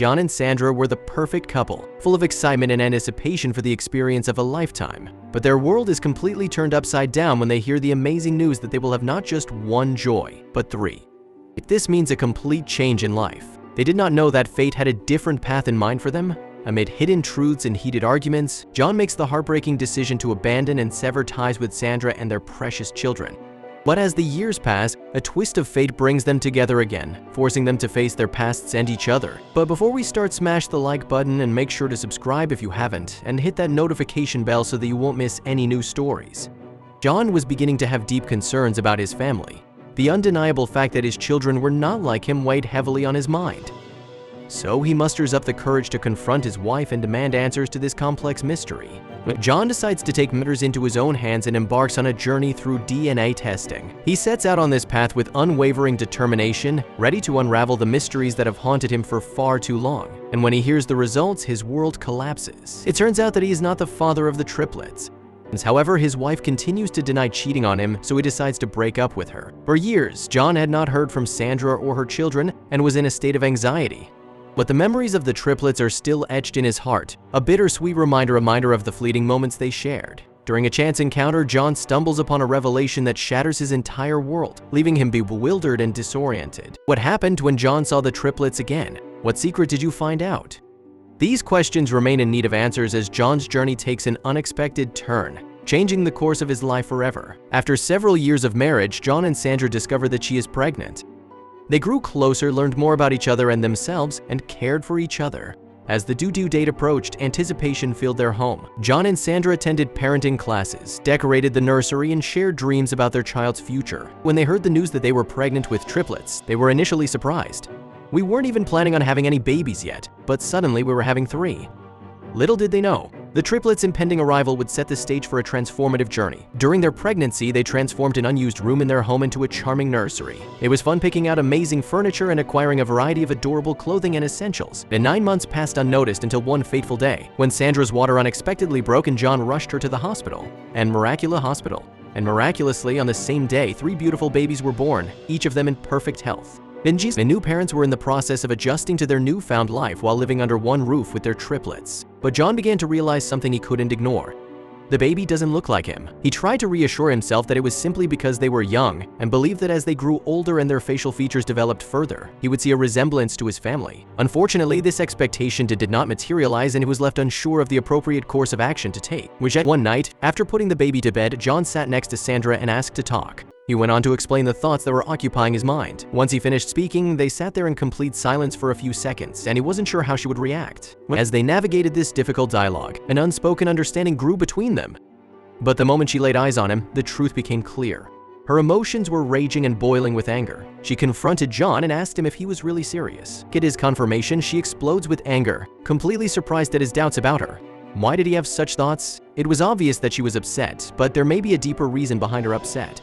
John and Sandra were the perfect couple, full of excitement and anticipation for the experience of a lifetime. But their world is completely turned upside down when they hear the amazing news that they will have not just one joy, but three. This means a complete change in life. They did not know that fate had a different path in mind for them. Amid hidden truths and heated arguments, John makes the heartbreaking decision to abandon and sever ties with Sandra and their precious children. But as the years pass, a twist of fate brings them together again, forcing them to face their pasts and each other. But before we start, smash the like button and make sure to subscribe if you haven't, and hit that notification bell so that you won't miss any new stories. John was beginning to have deep concerns about his family. The undeniable fact that his children were not like him weighed heavily on his mind. So he musters up the courage to confront his wife and demand answers to this complex mystery. John decides to take matters into his own hands and embarks on a journey through DNA testing. He sets out on this path with unwavering determination, ready to unravel the mysteries that have haunted him for far too long. And when he hears the results, his world collapses. It turns out that he is not the father of the triplets. However, his wife continues to deny cheating on him, so he decides to break up with her. For years, John had not heard from Sandra or her children and was in a state of anxiety. But the memories of the triplets are still etched in his heart, a bittersweet reminder of the fleeting moments they shared. During a chance encounter, John stumbles upon a revelation that shatters his entire world, leaving him bewildered and disoriented. What happened when John saw the triplets again? What secret did you find out? These questions remain in need of answers as John's journey takes an unexpected turn, changing the course of his life forever. After several years of marriage, John and Sandra discover that she is pregnant. They grew closer, learned more about each other and themselves, and cared for each other. As the due date approached, anticipation filled their home. John and Sandra attended parenting classes, decorated the nursery, and shared dreams about their child's future. When they heard the news that they were pregnant with triplets, they were initially surprised. We weren't even planning on having any babies yet, but suddenly we were having 3. Little did they know, the triplets' impending arrival would set the stage for a transformative journey. During their pregnancy, they transformed an unused room in their home into a charming nursery. It was fun picking out amazing furniture and acquiring a variety of adorable clothing and essentials. And 9 months passed unnoticed until one fateful day, when Sandra's water unexpectedly broke and John rushed her to the hospital. And miraculously, on the same day, 3 beautiful babies were born, each of them in perfect health. The new parents were in the process of adjusting to their newfound life while living under one roof with their triplets. But John began to realize something he couldn't ignore. The baby doesn't look like him. He tried to reassure himself that it was simply because they were young, and believed that as they grew older and their facial features developed further, he would see a resemblance to his family. Unfortunately, this expectation did not materialize, and he was left unsure of the appropriate course of action to take. One night, after putting the baby to bed, John sat next to Sandra and asked to talk. He went on to explain the thoughts that were occupying his mind. Once he finished speaking, they sat there in complete silence for a few seconds, and he wasn't sure how she would react. As they navigated this difficult dialogue, an unspoken understanding grew between them. But the moment she laid eyes on him, the truth became clear. Her emotions were raging and boiling with anger. She confronted John and asked him if he was really serious. At his confirmation, she explodes with anger, completely surprised at his doubts about her. Why did he have such thoughts? It was obvious that she was upset, but there may be a deeper reason behind her upset.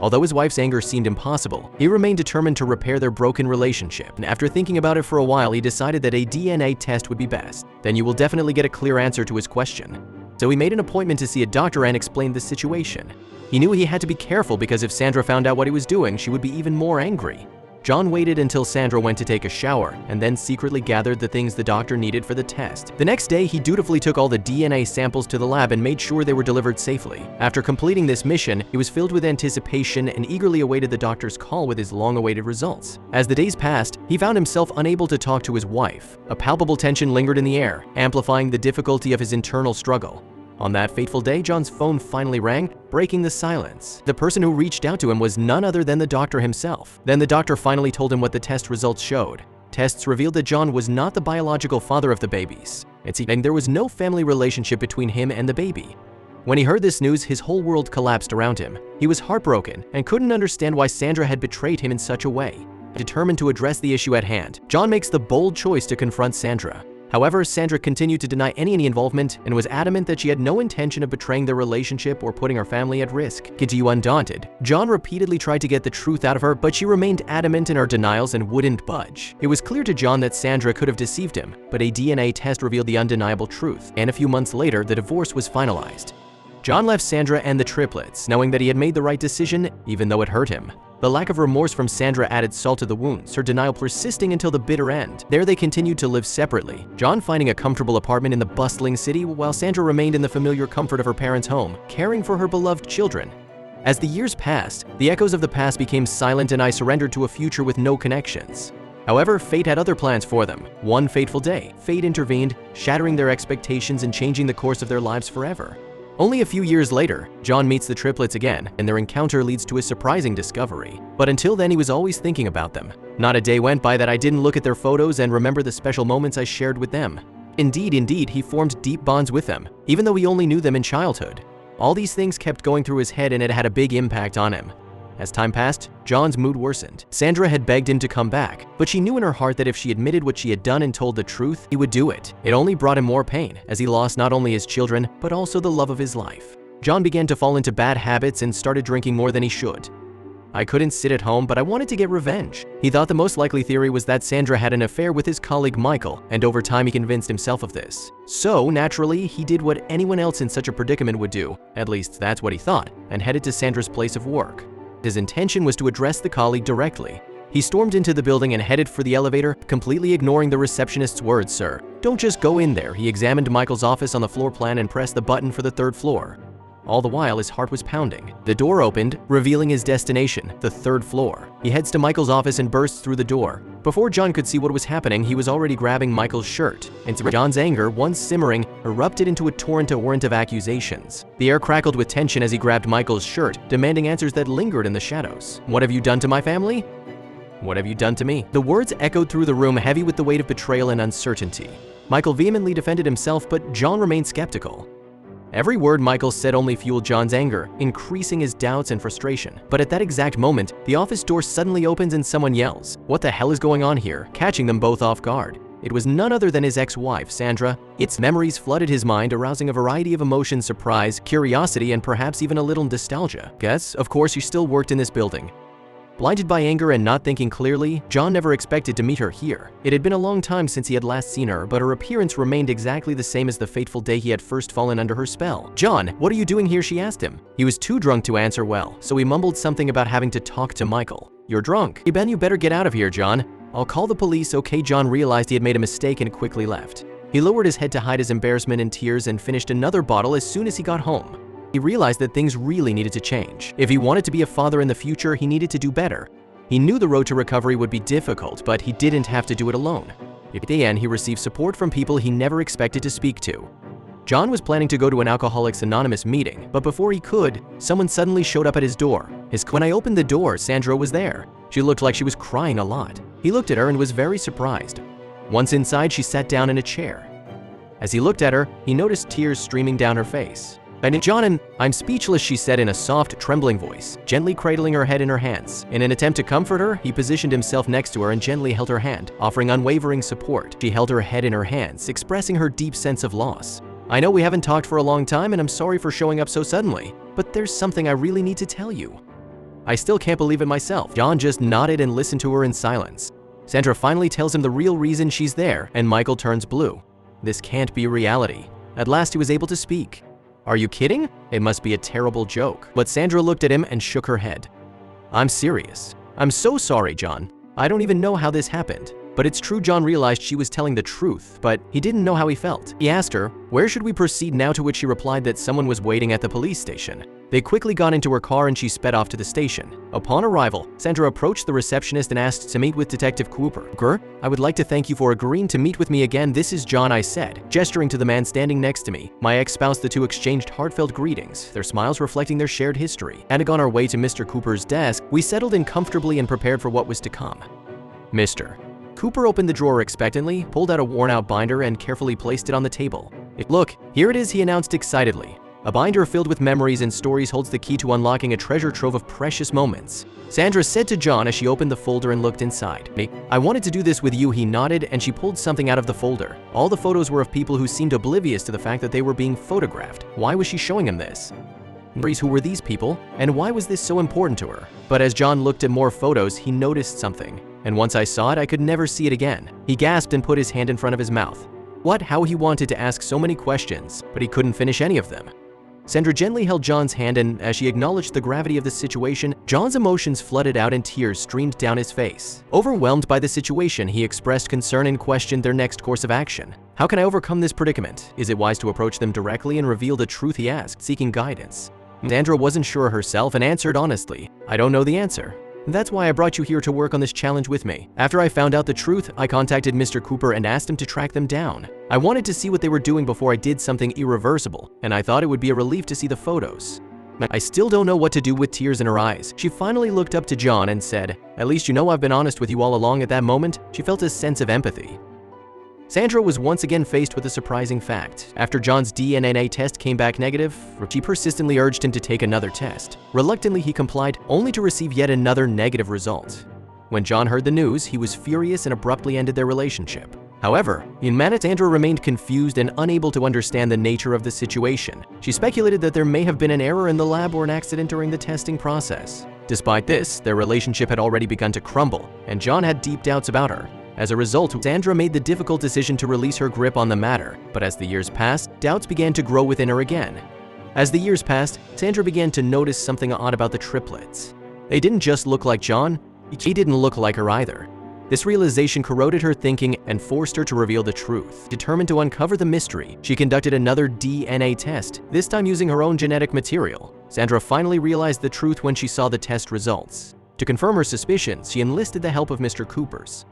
Although his wife's anger seemed impossible, he remained determined to repair their broken relationship. And after thinking about it for a while, he decided that a DNA test would be best. Then you will definitely get a clear answer to his question. So he made an appointment to see a doctor and explained the situation. He knew he had to be careful because if Sandra found out what he was doing, she would be even more angry. John waited until Sandra went to take a shower and then secretly gathered the things the doctor needed for the test. The next day, he dutifully took all the DNA samples to the lab and made sure they were delivered safely. After completing this mission, he was filled with anticipation and eagerly awaited the doctor's call with his long-awaited results. As the days passed, he found himself unable to talk to his wife. A palpable tension lingered in the air, amplifying the difficulty of his internal struggle. On that fateful day, John's phone finally rang, breaking the silence. The person who reached out to him was none other than the doctor himself. Then the doctor finally told him what the test results showed. Tests revealed that John was not the biological father of the babies, and there was no family relationship between him and the baby. When he heard this news, his whole world collapsed around him. He was heartbroken and couldn't understand why Sandra had betrayed him in such a way. Determined to address the issue at hand, John makes the bold choice to confront Sandra. However, Sandra continued to deny any involvement and was adamant that she had no intention of betraying their relationship or putting her family at risk. Undaunted, John repeatedly tried to get the truth out of her, but she remained adamant in her denials and wouldn't budge. It was clear to John that Sandra could have deceived him, but a DNA test revealed the undeniable truth, and a few months later, the divorce was finalized. John left Sandra and the triplets, knowing that he had made the right decision, even though it hurt him. The lack of remorse from Sandra added salt to the wounds, her denial persisting until the bitter end. There they continued to live separately, John finding a comfortable apartment in the bustling city, while Sandra remained in the familiar comfort of her parents' home, caring for her beloved children. As the years passed, the echoes of the past became silent and I surrendered to a future with no connections. However, fate had other plans for them. One fateful day, fate intervened, shattering their expectations and changing the course of their lives forever. Only a few years later, John meets the triplets again, and their encounter leads to a surprising discovery. But until then, he was always thinking about them. Not a day went by that I didn't look at their photos and remember the special moments I shared with them. Indeed, he formed deep bonds with them, even though he only knew them in childhood. All these things kept going through his head and it had a big impact on him. As time passed, John's mood worsened. Sandra had begged him to come back, but she knew in her heart that if she admitted what she had done and told the truth, he would do it. It only brought him more pain, as he lost not only his children, but also the love of his life. John began to fall into bad habits and started drinking more than he should. I couldn't sit at home, but I wanted to get revenge. He thought the most likely theory was that Sandra had an affair with his colleague Michael, and over time he convinced himself of this. So, naturally, he did what anyone else in such a predicament would do, at least that's what he thought, and headed to Sandra's place of work. His intention was to address the colleague directly. He stormed into the building and headed for the elevator, completely ignoring the receptionist's words, "Sir, don't just go in there." He examined Michael's office on the floor plan and pressed the button for the 3rd floor. All the while, his heart was pounding. The door opened, revealing his destination, the 3rd floor. He heads to Michael's office and bursts through the door. Before John could see what was happening, he was already grabbing Michael's shirt. And John's anger, once simmering, erupted into a torrent of accusations. The air crackled with tension as he grabbed Michael's shirt, demanding answers that lingered in the shadows. "What have you done to my family? What have you done to me?" The words echoed through the room, heavy with the weight of betrayal and uncertainty. Michael vehemently defended himself, but John remained skeptical. Every word Michael said only fueled John's anger, increasing his doubts and frustration. But at that exact moment, the office door suddenly opens and someone yells, "What the hell is going on here?" catching them both off guard. It was none other than his ex-wife, Sandra. Its memories flooded his mind, arousing a variety of emotions: surprise, curiosity, and perhaps even a little nostalgia. "Guess, of course, you still worked in this building." Blinded by anger and not thinking clearly, John never expected to meet her here. It had been a long time since he had last seen her, but her appearance remained exactly the same as the fateful day he had first fallen under her spell. "John, what are you doing here?" she asked him. He was too drunk to answer well, so he mumbled something about having to talk to Michael. "You're drunk. Ben, you better get out of here, John." "I'll call the police." "Okay." John realized he had made a mistake and quickly left. He lowered his head to hide his embarrassment and tears and finished another bottle as soon as he got home. He realized that things really needed to change. If he wanted to be a father in the future, he needed to do better. He knew the road to recovery would be difficult, but he didn't have to do it alone. At the end, he received support from people he never expected to speak to. John was planning to go to an Alcoholics Anonymous meeting, but before he could, someone suddenly showed up at his door. When I opened the door, Sandra was there. She looked like she was crying a lot. He looked at her and was very surprised. Once inside, she sat down in a chair. As he looked at her, he noticed tears streaming down her face. "And John, I'm speechless," she said in a soft, trembling voice, gently cradling her head in her hands. In an attempt to comfort her, he positioned himself next to her and gently held her hand, offering unwavering support. She held her head in her hands, expressing her deep sense of loss. "I know we haven't talked for a long time and I'm sorry for showing up so suddenly, but there's something I really need to tell you." "I still can't believe it myself." John just nodded and listened to her in silence. Sandra finally tells him the real reason she's there, and Michael turns blue. This can't be reality. At last he was able to speak. "Are you kidding? It must be a terrible joke." But Sandra looked at him and shook her head. "I'm serious. I'm so sorry, John. I don't even know how this happened." But it's true, John realized she was telling the truth, but he didn't know how he felt. He asked her, "Where should we proceed now?" to which she replied that someone was waiting at the police station. They quickly got into her car and she sped off to the station. Upon arrival, Sandra approached the receptionist and asked to meet with Detective Cooper. "I would like to thank you for agreeing to meet with me again. This is John," I said, gesturing to the man standing next to me. My ex-spouse. The two exchanged heartfelt greetings, their smiles reflecting their shared history. And on our way to Mr. Cooper's desk, we settled in comfortably and prepared for what was to come. Mr. Cooper opened the drawer expectantly, pulled out a worn-out binder, and carefully placed it on the table. "Look, here it is," he announced excitedly. A binder filled with memories and stories holds the key to unlocking a treasure trove of precious moments. Sandra said to John as she opened the folder and looked inside. "I wanted to do this with you," he nodded, and she pulled something out of the folder. All the photos were of people who seemed oblivious to the fact that they were being photographed. Why was she showing him this? Who were these people, and why was this so important to her? But as John looked at more photos, he noticed something. And once I saw it, I could never see it again. He gasped and put his hand in front of his mouth. How he wanted to ask so many questions, but he couldn't finish any of them. Sandra gently held John's hand, and as she acknowledged the gravity of the situation, John's emotions flooded out and tears streamed down his face. Overwhelmed by the situation, he expressed concern and questioned their next course of action. How can I overcome this predicament? Is it wise to approach them directly and reveal the truth, he asked, seeking guidance. Sandra wasn't sure herself and answered honestly, I don't know the answer. That's why I brought you here to work on this challenge with me. After I found out the truth, I contacted Mr. Cooper and asked him to track them down. I wanted to see what they were doing before I did something irreversible, and I thought it would be a relief to see the photos. I still don't know what to do. With tears in her eyes, she finally looked up to John and said, "At least you know I've been honest with you all along." At that moment, she felt a sense of empathy. Sandra was once again faced with a surprising fact. After John's DNA test came back negative, she persistently urged him to take another test. Reluctantly, he complied, only to receive yet another negative result. When John heard the news, he was furious and abruptly ended their relationship. However, in minutes, Sandra remained confused and unable to understand the nature of the situation. She speculated that there may have been an error in the lab or an accident during the testing process. Despite this, their relationship had already begun to crumble, and John had deep doubts about her. As a result, Sandra made the difficult decision to release her grip on the matter, but as the years passed, doubts began to grow within her again. As the years passed, Sandra began to notice something odd about the triplets. They didn't just look like John, he didn't look like her either. This realization corroded her thinking and forced her to reveal the truth. Determined to uncover the mystery, she conducted another DNA test, this time using her own genetic material. Sandra finally realized the truth when she saw the test results. To confirm her suspicions, she enlisted the help of Mr. Cooper's.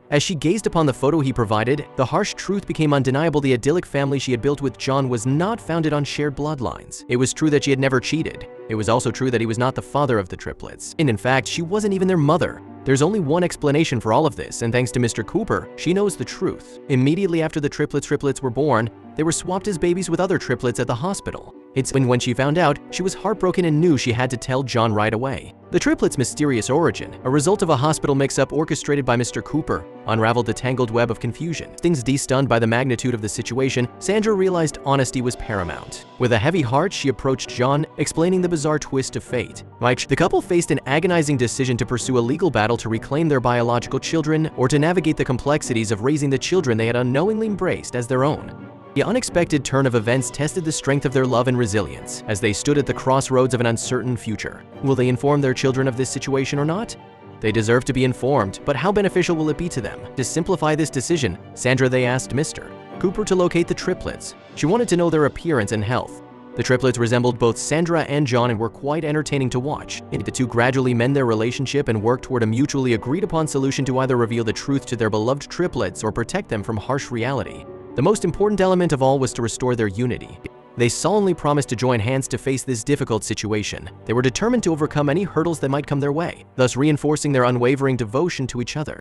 As she gazed upon the photo he provided, the harsh truth became undeniable. The idyllic family she had built with John was not founded on shared bloodlines. It was true that she had never cheated. It was also true that he was not the father of the triplets. And in fact, she wasn't even their mother. There's only one explanation for all of this, and thanks to Mr. Cooper, she knows the truth. Immediately after the triplets were born, they were swapped as babies with other triplets at the hospital. It's when she found out, she was heartbroken and knew she had to tell John right away. The triplets' mysterious origin, a result of a hospital mix-up orchestrated by Mr. Cooper, unraveled the tangled web of confusion. Things stunned by the magnitude of the situation, Sandra realized honesty was paramount. With a heavy heart, she approached John, explaining the bizarre twist of fate. The couple faced an agonizing decision to pursue a legal battle to reclaim their biological children or to navigate the complexities of raising the children they had unknowingly embraced as their own. The unexpected turn of events tested the strength of their love and resilience as they stood at the crossroads of an uncertain future. Will they inform their children of this situation or not? They deserve to be informed, but how beneficial will it be to them? To simplify this decision, Sandra asked Mr. Cooper to locate the triplets. She wanted to know their appearance and health. The triplets resembled both Sandra and John and were quite entertaining to watch. The two gradually mend their relationship and work toward a mutually agreed-upon solution to either reveal the truth to their beloved triplets or protect them from harsh reality. The most important element of all was to restore their unity. They solemnly promised to join hands to face this difficult situation. They were determined to overcome any hurdles that might come their way, thus reinforcing their unwavering devotion to each other.